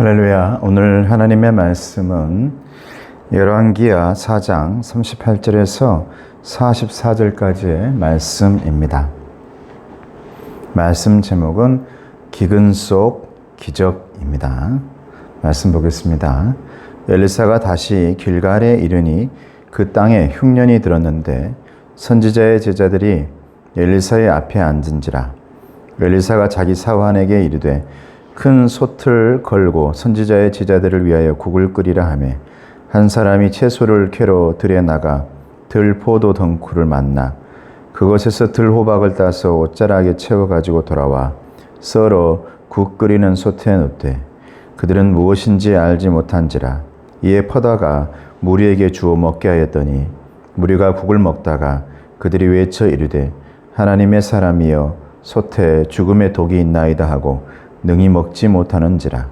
할렐루야. 오늘 하나님의 말씀은 열왕기하 4장 38절에서 44절까지의 말씀입니다. 말씀 제목은 기근 속 기적입니다. 말씀 보겠습니다. 엘리사가 다시 길갈에 이르니 그 땅에 흉년이 들었는데 선지자의 제자들이 엘리사의 앞에 앉은지라. 엘리사가 자기 사환에게 이르되 큰 솥을 걸고 선지자의 제자들을 위하여 국을 끓이라 하매 한 사람이 채소를 캐러 들에 나가 들포도 덩쿨을 만나 그것에서 들호박을 따서 옷자락에 채워 가지고 돌아와 썰어 국 끓이는 솥에 넣되 그들은 무엇인지 알지 못한지라. 이에 퍼다가 무리에게 주어 먹게 하였더니 무리가 국을 먹다가 그들이 외쳐 이르되 하나님의 사람이여 솥에 죽음의 독이 있나이다 하고 능히 먹지 못하는지라.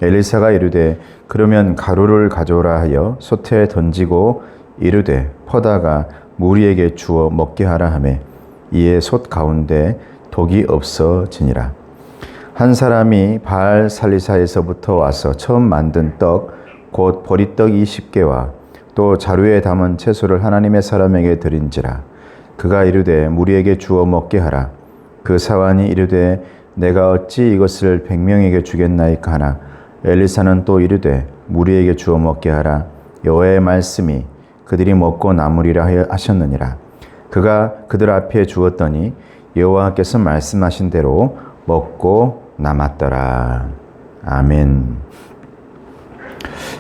엘리사가 이르되 그러면 가루를 가져오라 하여 솥에 던지고 이르되 퍼다가 무리에게 주어 먹게 하라 하매 이에 솥 가운데 독이 없어지니라. 한 사람이 바알 살리사에서부터 와서 처음 만든 떡 곧 보리떡 20개와 또 자루에 담은 채소를 하나님의 사람에게 드린지라. 그가 이르되 무리에게 주어 먹게 하라. 그 사환이 이르되 내가 어찌 이것을 100명에게 주겠나이까 하나 엘리사는 또 이르되 무리에게 주어 먹게 하라. 여호와의 말씀이 그들이 먹고 남으리라 하셨느니라. 그가 그들 앞에 주었더니 여호와께서 말씀하신 대로 먹고 남았더라. 아멘.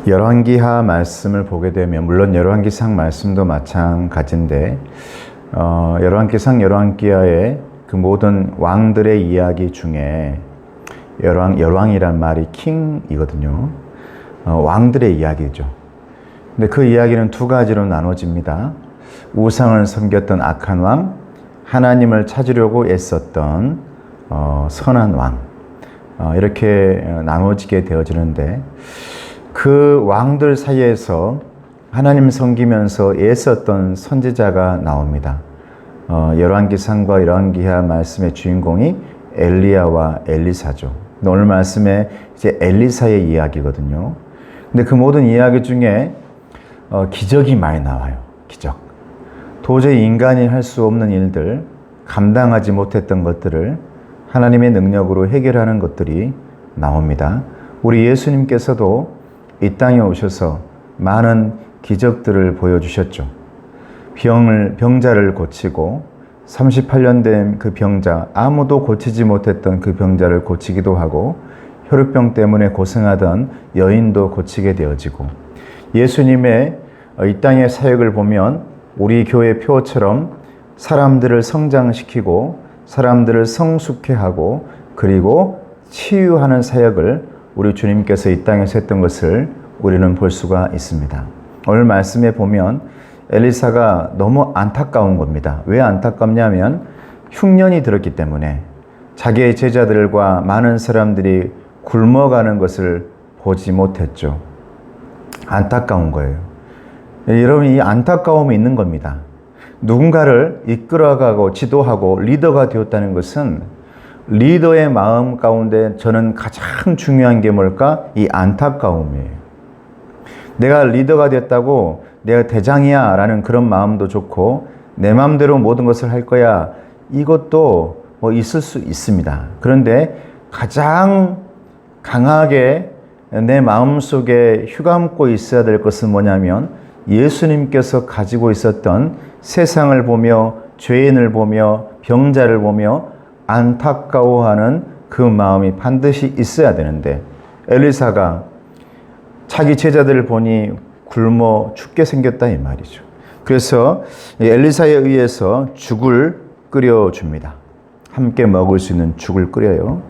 열왕기하 말씀을 보게 되면 물론 열왕기상 말씀도 마찬가지인데 열왕기상 열왕기하의 그 모든 왕들의 이야기 중에 열왕이란 말이 킹이거든요. 왕들의 이야기죠. 근데 그 이야기는 두 가지로 나눠집니다. 우상을 섬겼던 악한 왕, 하나님을 찾으려고 애썼던 선한 왕, 이렇게 나눠지게 되어지는데 그 왕들 사이에서 하나님 섬기면서 애썼던 선지자가 나옵니다. 열왕기상과 열왕기하 말씀의 주인공이 엘리야와 엘리사죠. 오늘 말씀에 이제 엘리사의 이야기거든요. 근데 그 모든 이야기 중에 기적이 많이 나와요. 기적. 도저히 인간이 할 수 없는 일들, 감당하지 못했던 것들을 하나님의 능력으로 해결하는 것들이 나옵니다. 우리 예수님께서도 이 땅에 오셔서 많은 기적들을 보여주셨죠. 병자를 고치고 38년 된 그 병자, 아무도 고치지 못했던 그 병자를 고치기도 하고 혈루병 때문에 고생하던 여인도 고치게 되어지고 예수님의 이 땅의 사역을 보면 우리 교회 표처럼 사람들을 성장시키고 사람들을 성숙해 하고 그리고 치유하는 사역을 우리 주님께서 이 땅에서 했던 것을 우리는 볼 수가 있습니다. 오늘 말씀에 보면 엘리사가 너무 안타까운 겁니다. 왜 안타깝냐면 흉년이 들었기 때문에 자기의 제자들과 많은 사람들이 굶어가는 것을 보지 못했죠. 안타까운 거예요. 여러분, 이 안타까움이 있는 겁니다. 누군가를 이끌어가고 지도하고 리더가 되었다는 것은 리더의 마음 가운데 저는 가장 중요한 게 뭘까? 이 안타까움이에요. 내가 리더가 됐다고 내가 대장이야 라는 그런 마음도 좋고 내 마음대로 모든 것을 할 거야 이것도 있을 수 있습니다. 그런데 가장 강하게 내 마음속에 휘감고 있어야 될 것은 뭐냐면 예수님께서 가지고 있었던 세상을 보며 죄인을 보며 병자를 보며 안타까워하는 그 마음이 반드시 있어야 되는데 엘리사가 자기 제자들을 보니 굶어 죽게 생겼다 이 말이죠. 그래서 엘리사에 의해서 죽을 끓여줍니다. 함께 먹을 수 있는 죽을 끓여요.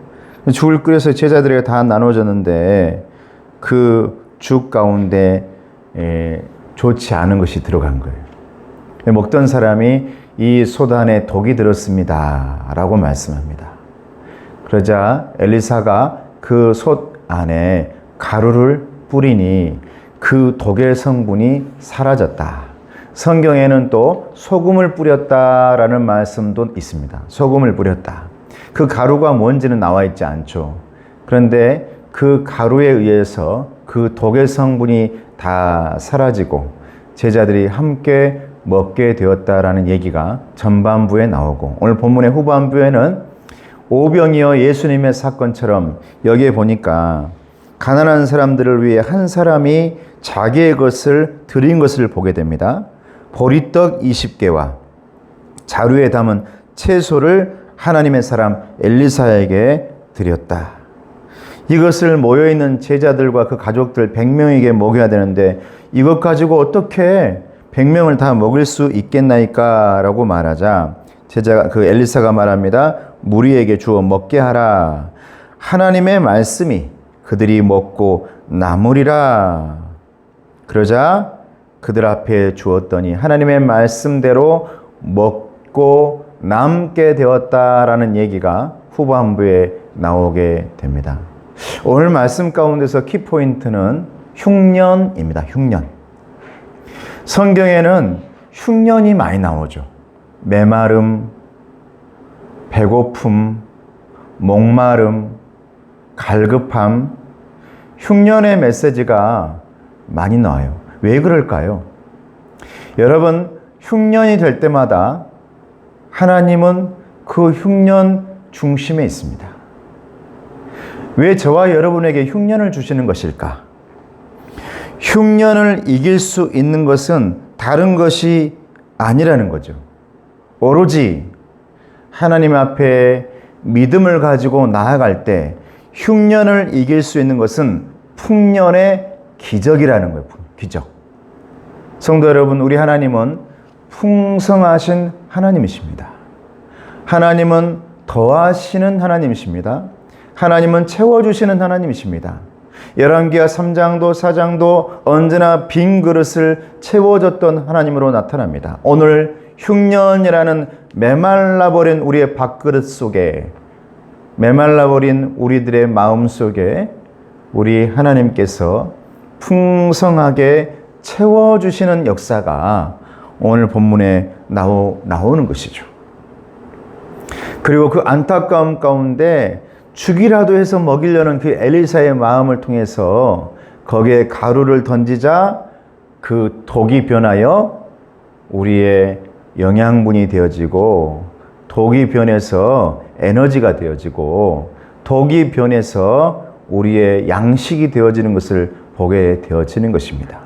죽을 끓여서 제자들에게 다 나눠줬는데 그 죽 가운데 좋지 않은 것이 들어간 거예요. 먹던 사람이 이 솥 안에 독이 들었습니다 라고 말씀합니다. 그러자 엘리사가 그 솥 안에 가루를 뿌리니 그 독의 성분이 사라졌다. 성경에는 또 소금을 뿌렸다라는 말씀도 있습니다. 소금을 뿌렸다. 그 가루가 뭔지는 나와 있지 않죠. 그런데 그 가루에 의해서 그 독의 성분이 다 사라지고 제자들이 함께 먹게 되었다라는 얘기가 전반부에 나오고, 오늘 본문의 후반부에는 오병이어 예수님의 사건처럼 여기에 보니까 가난한 사람들을 위해 한 사람이 자기의 것을 드린 것을 보게 됩니다. 보리떡 20개와 자루에 담은 채소를 하나님의 사람 엘리사에게 드렸다. 이것을 모여있는 제자들과 그 가족들 100명에게 먹여야 되는데 이것 가지고 어떻게 100명을 다 먹일 수 있겠나이까? 라고 말하자 그 엘리사가 말합니다. 무리에게 주어 먹게 하라. 하나님의 말씀이 그들이 먹고 남으리라. 그러자 그들 앞에 주었더니 하나님의 말씀대로 먹고 남게 되었다라는 얘기가 후반부에 나오게 됩니다. 오늘 말씀 가운데서 키포인트는 흉년입니다. 흉년. 성경에는 흉년이 많이 나오죠. 메마름, 배고픔, 목마름, 갈급함, 흉년의 메시지가 많이 나와요. 왜 그럴까요? 여러분, 흉년이 될 때마다 하나님은 그 흉년 중심에 있습니다. 왜 저와 여러분에게 흉년을 주시는 것일까? 흉년을 이길 수 있는 것은 다른 것이 아니라는 거죠. 오로지 하나님 앞에 믿음을 가지고 나아갈 때 흉년을 이길 수 있는 것은 풍년의 기적이라는 거예요. 기적. 성도 여러분, 우리 하나님은 풍성하신 하나님이십니다. 하나님은 더하시는 하나님이십니다. 하나님은 채워주시는 하나님이십니다. 열왕기하 3장도 4장도 언제나 빈 그릇을 채워줬던 하나님으로 나타납니다. 오늘 흉년이라는 메말라버린 우리의 밥그릇 속에, 메말라버린 우리들의 마음 속에 우리 하나님께서 풍성하게 채워주시는 역사가 오늘 본문에 나오는 것이죠. 그리고 그 안타까움 가운데 죽이라도 해서 먹이려는 그 엘리사의 마음을 통해서 거기에 가루를 던지자 그 독이 변하여 우리의 영양분이 되어지고, 독이 변해서 에너지가 되어지고, 독이 변해서 우리의 양식이 되어지는 것을 보게 되어지는 것입니다.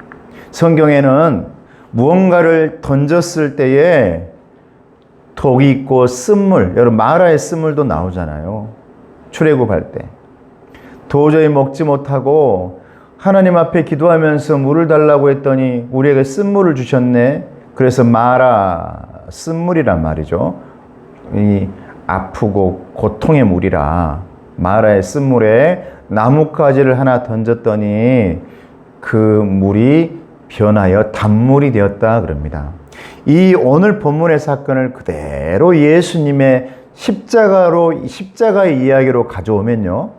성경에는 무언가를 던졌을 때에 독이 있고 쓴물, 여러분 마라의 쓴물도 나오잖아요. 출애굽할 때 도저히 먹지 못하고 하나님 앞에 기도하면서 물을 달라고 했더니 우리에게 쓴물을 주셨네. 그래서 마라, 쓴물이란 말이죠. 이 아프고 고통의 물이라 마라의 쓴물에 나뭇가지를 하나 던졌더니 그 물이 변하여 단물이 되었다 그럽니다. 이 오늘 본문의 사건을 그대로 예수님의 십자가의 이야기로 가져오면요,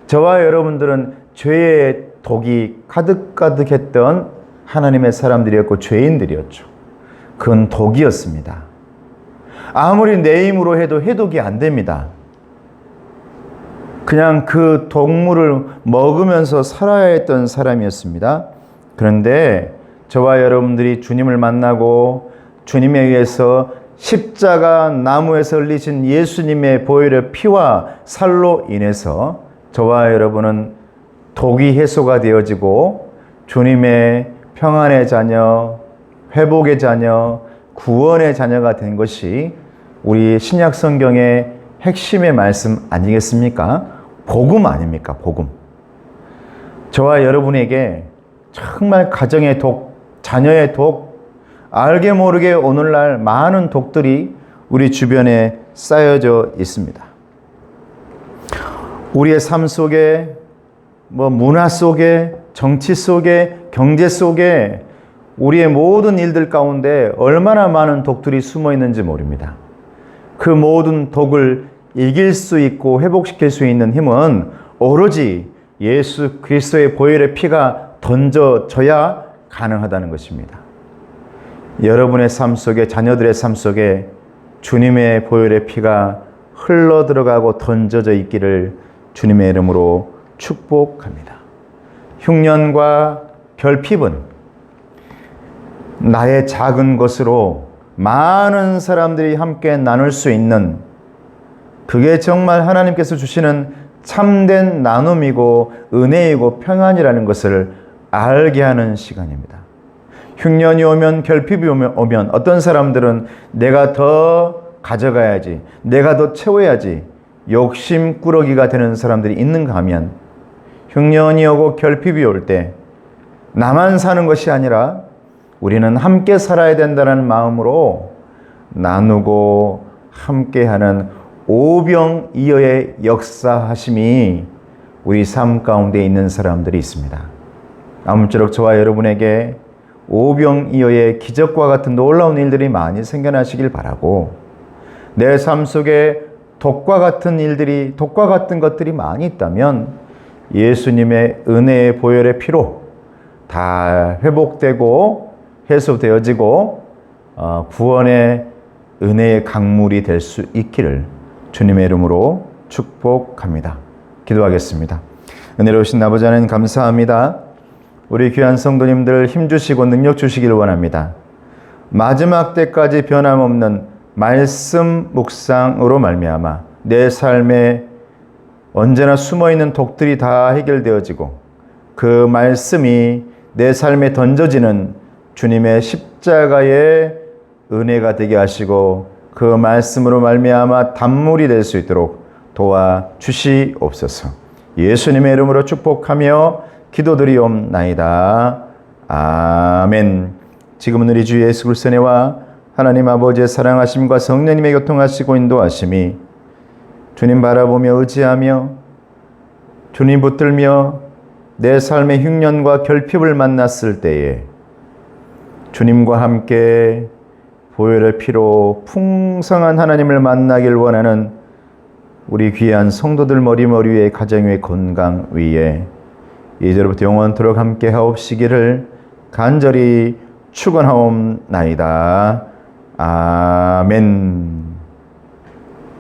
저와 여러분들은 죄의 독이 가득가득했던 하나님의 사람들이었고 죄인들이었죠. 그건 독이었습니다. 아무리 내 힘으로 해도 해독이 안 됩니다. 그냥 그 독물을 먹으면서 살아야 했던 사람이었습니다. 그런데 저와 여러분들이 주님을 만나고 주님에 의해서 십자가 나무에서 흘리신 예수님의 보혈의 피와 살로 인해서 저와 여러분은 독이 해소가 되어지고 주님의 평안의 자녀, 회복의 자녀, 구원의 자녀가 된 것이 우리 신약 성경의 핵심의 말씀 아니겠습니까? 복음 아닙니까? 복음. 저와 여러분에게 정말 가정의 독, 자녀의 독, 알게 모르게 오늘날 많은 독들이 우리 주변에 쌓여져 있습니다. 우리의 삶 속에, 문화 속에, 정치 속에, 경제 속에 우리의 모든 일들 가운데 얼마나 많은 독들이 숨어 있는지 모릅니다. 그 모든 독을 이길 수 있고 회복시킬 수 있는 힘은 오로지 예수 그리스도의 보혈의 피가 던져져야 가능하다는 것입니다. 여러분의 삶 속에, 자녀들의 삶 속에 주님의 보혈의 피가 흘러 들어가고 던져져 있기를 주님의 이름으로 축복합니다. 흉년과 결핍은 나의 작은 것으로 많은 사람들이 함께 나눌 수 있는, 그게 정말 하나님께서 주시는 참된 나눔이고 은혜이고 평안이라는 것을 알게 하는 시간입니다. 흉년이 오면, 결핍이 오면 어떤 사람들은 내가 더 가져가야지, 내가 더 채워야지 욕심꾸러기가 되는 사람들이 있는가 하면, 흉년이 오고 결핍이 올 때 나만 사는 것이 아니라 우리는 함께 살아야 된다는 마음으로 나누고 함께하는 오병이어의 역사하심이 우리 삶 가운데 있는 사람들이 있습니다. 아무쪼록 저와 여러분에게 오병이어의 기적과 같은 놀라운 일들이 많이 생겨나시길 바라고, 내 삶 속에 독과 같은 일들이, 독과 같은 것들이 많이 있다면 예수님의 은혜의 보혈의 피로 다 회복되고 해소되어지고 구원의 은혜의 강물이 될 수 있기를 주님의 이름으로 축복합니다. 기도하겠습니다. 은혜로우신 아버지 하나님 감사합니다. 우리 귀한 성도님들 힘주시고 능력 주시길 원합니다. 마지막 때까지 변함없는 말씀 묵상으로 말미암아 내 삶에 언제나 숨어있는 독들이 다 해결되어지고, 그 말씀이 내 삶에 던져지는 주님의 십자가의 은혜가 되게 하시고, 그 말씀으로 말미암아 단물이 될 수 있도록 도와주시옵소서. 예수님의 이름으로 축복하며 기도드리옵나이다. 아멘. 지금은 우리 주 예수 그리스도의 은혜와 하나님 아버지의 사랑하심과 성령님의 교통하시고 인도하심이 주님 바라보며 의지하며 주님 붙들며 내 삶의 흉년과 결핍을 만났을 때에 주님과 함께 보혈의 피로 풍성한 하나님을 만나길 원하는 우리 귀한 성도들 머리 위에, 가정 위에, 건강 위에 이제로부터 영원토록 함께 하옵시기를 간절히 축원하옵나이다. 아멘.